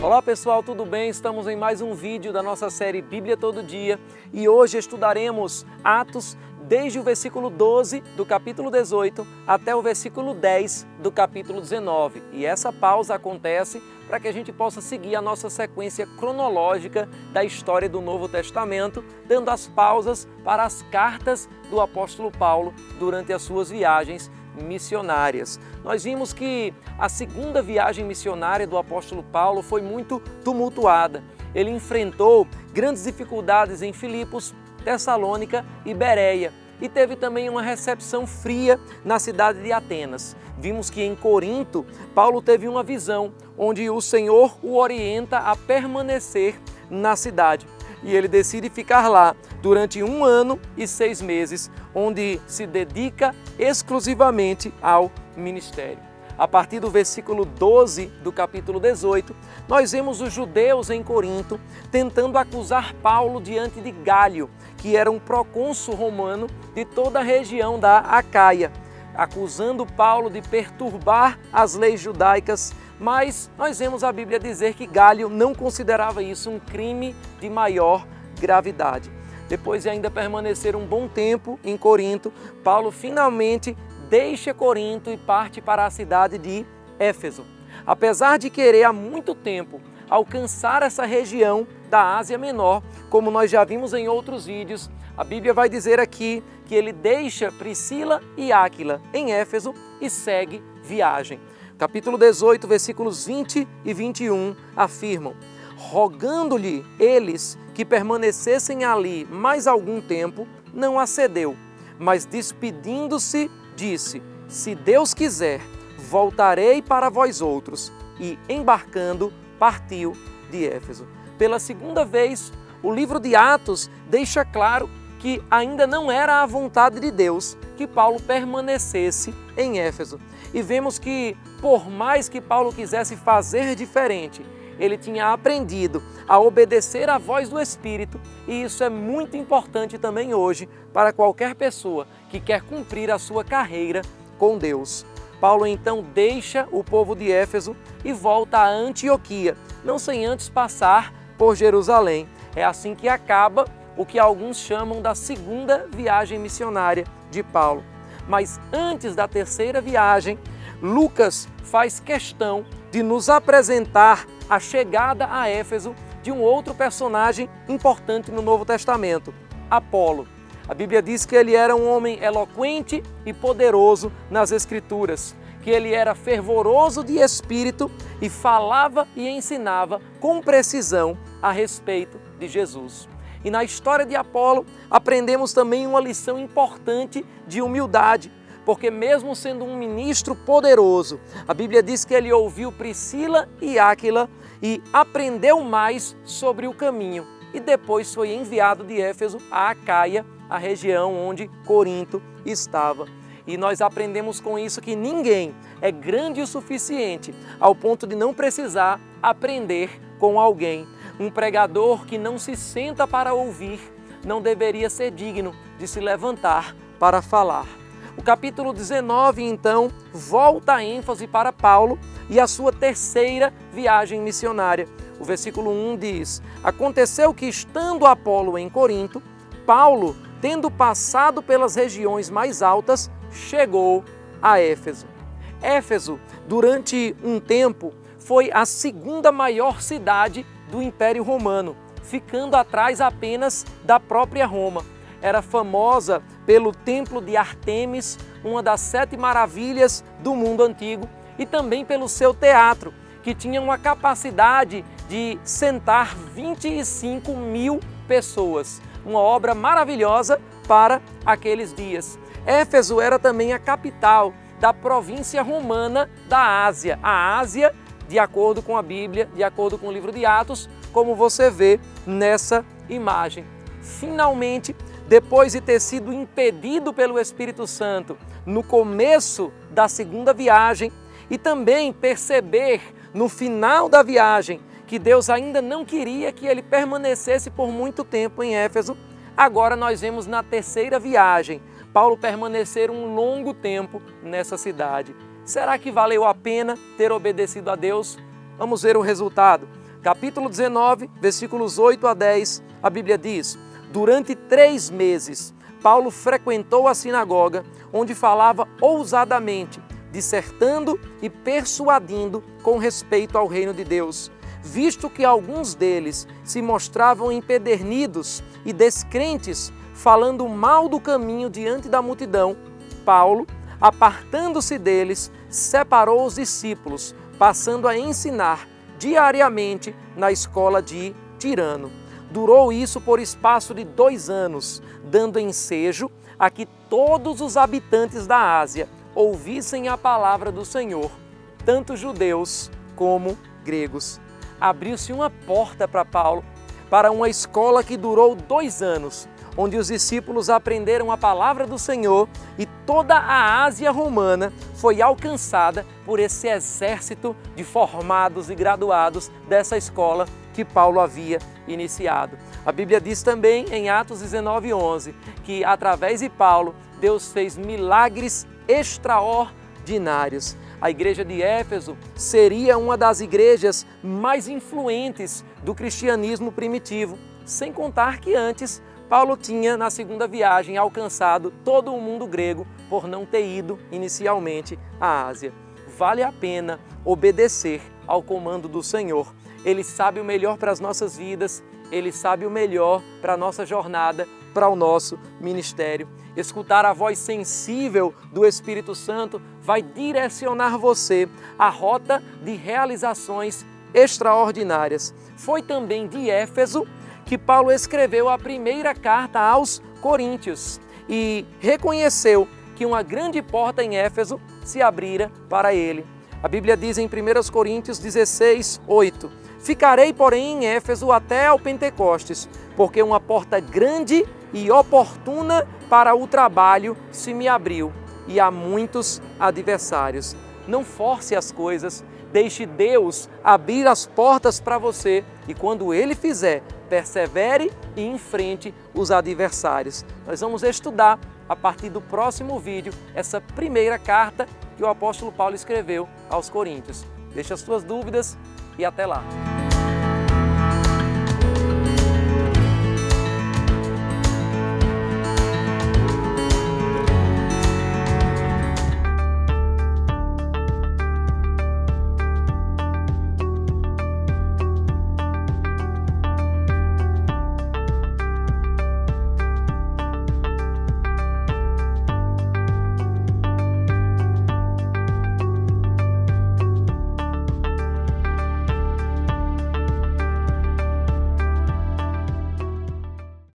Olá pessoal, tudo bem? Estamos em mais um vídeo da nossa série Bíblia Todo Dia e hoje estudaremos Atos desde o versículo 12 do capítulo 18 até o versículo 10 do capítulo 19. E essa pausa acontece para que a gente possa seguir a nossa sequência cronológica da história do Novo Testamento, dando as pausas para as cartas do apóstolo Paulo durante as suas viagens missionárias. Nós vimos que a segunda viagem missionária do apóstolo Paulo foi muito tumultuada. Ele enfrentou grandes dificuldades em Filipos, Tessalônica e Bereia e teve também uma recepção fria na cidade de Atenas. Vimos que em Corinto, Paulo teve uma visão onde o Senhor o orienta a permanecer na cidade. E ele decide ficar lá durante 1 ano e 6 meses, onde se dedica exclusivamente ao ministério. A partir do versículo 12 do capítulo 18, nós vemos os judeus em Corinto tentando acusar Paulo diante de Gálio, que era um procônsul romano de toda a região da Acaia, acusando Paulo de perturbar as leis judaicas, mas nós vemos a Bíblia dizer que Gálio não considerava isso um crime de maior gravidade. Depois de ainda permanecer um bom tempo em Corinto, Paulo finalmente deixa Corinto e parte para a cidade de Éfeso. Apesar de querer há muito tempo alcançar essa região da Ásia Menor, como nós já vimos em outros vídeos, a Bíblia vai dizer aqui que ele deixa Priscila e Áquila em Éfeso e segue viagem. Capítulo 18, versículos 20 e 21 afirmam: rogando-lhe eles que permanecessem ali mais algum tempo, não acedeu, mas despedindo-se, disse: se Deus quiser, voltarei para vós outros. E embarcando, partiu de Éfeso. Pela segunda vez, o livro de Atos deixa claro que ainda não era a vontade de Deus que Paulo permanecesse em Éfeso. E vemos que, por mais que Paulo quisesse fazer diferente, ele tinha aprendido a obedecer à voz do Espírito, e isso é muito importante também hoje para qualquer pessoa que quer cumprir a sua carreira com Deus. Paulo então deixa o povo de Éfeso e volta a Antioquia, não sem antes passar por Jerusalém. É assim que acaba o que alguns chamam da segunda viagem missionária de Paulo. Mas antes da terceira viagem, Lucas faz questão de nos apresentar a chegada a Éfeso de um outro personagem importante no Novo Testamento, Apolo. A Bíblia diz que ele era um homem eloquente e poderoso nas Escrituras, que ele era fervoroso de espírito e falava e ensinava com precisão a respeito de Jesus. E na história de Apolo, aprendemos também uma lição importante de humildade, porque mesmo sendo um ministro poderoso, a Bíblia diz que ele ouviu Priscila e Áquila e aprendeu mais sobre o caminho. E depois foi enviado de Éfeso a Acaia, a região onde Corinto estava. E nós aprendemos com isso que ninguém é grande o suficiente ao ponto de não precisar aprender com alguém. Um pregador que não se senta para ouvir não deveria ser digno de se levantar para falar. O capítulo 19, então, volta a ênfase para Paulo e a sua terceira viagem missionária. O versículo 1 diz: aconteceu que, estando Apolo em Corinto, Paulo, tendo passado pelas regiões mais altas, chegou a Éfeso. Éfeso, durante um tempo, foi a segunda maior cidade do Império Romano, ficando atrás apenas da própria Roma. Era famosa pelo Templo de Ártemis, uma das 7 maravilhas do mundo antigo, e também pelo seu teatro, que tinha uma capacidade de sentar 25.000 pessoas. Uma obra maravilhosa para aqueles dias. Éfeso era também a capital da província romana da Ásia. A Ásia, de acordo com a Bíblia, de acordo com o livro de Atos, como você vê nessa imagem. Finalmente, depois de ter sido impedido pelo Espírito Santo no começo da segunda viagem e também perceber no final da viagem que Deus ainda não queria que ele permanecesse por muito tempo em Éfeso, agora nós vemos na terceira viagem Paulo permanecer um longo tempo nessa cidade. Será que valeu a pena ter obedecido a Deus? Vamos ver o resultado. capítulo 19, versículos 8 a 10, a Bíblia diz: durante 3 meses, Paulo frequentou a sinagoga, onde falava ousadamente, dissertando e persuadindo com respeito ao reino de Deus. Visto que alguns deles se mostravam empedernidos e descrentes, falando mal do caminho diante da multidão, Paulo, apartando-se deles, separou os discípulos, passando a ensinar diariamente na escola de Tirano. Durou isso por espaço de 2 anos, dando ensejo a que todos os habitantes da Ásia ouvissem a palavra do Senhor, tanto judeus como gregos. Abriu-se uma porta para Paulo, para uma escola que durou 2 anos, onde os discípulos aprenderam a palavra do Senhor e toda a Ásia romana foi alcançada por esse exército de formados e graduados dessa escola que Paulo havia iniciado. A Bíblia diz também em Atos 19:11 que através de Paulo Deus fez milagres extraordinários. A igreja de Éfeso seria uma das igrejas mais influentes do cristianismo primitivo, sem contar que antes Paulo tinha, na segunda viagem, alcançado todo o mundo grego por não ter ido inicialmente à Ásia. Vale a pena obedecer ao comando do Senhor. Ele sabe o melhor para as nossas vidas, Ele sabe o melhor para a nossa jornada, para o nosso ministério. Escutar a voz sensível do Espírito Santo vai direcionar você à rota de realizações extraordinárias. Foi também de Éfeso que Paulo escreveu a primeira carta aos Coríntios e reconheceu que uma grande porta em Éfeso se abrira para ele. A Bíblia diz em 1 Coríntios 16:8: ficarei, porém, em Éfeso até ao Pentecostes, porque uma porta grande e oportuna para o trabalho se me abriu, e há muitos adversários. Não force as coisas, deixe Deus abrir as portas para você e quando Ele fizer, persevere e enfrente os adversários. Nós vamos estudar a partir do próximo vídeo essa primeira carta que o apóstolo Paulo escreveu aos Coríntios. Deixe as suas dúvidas e até lá.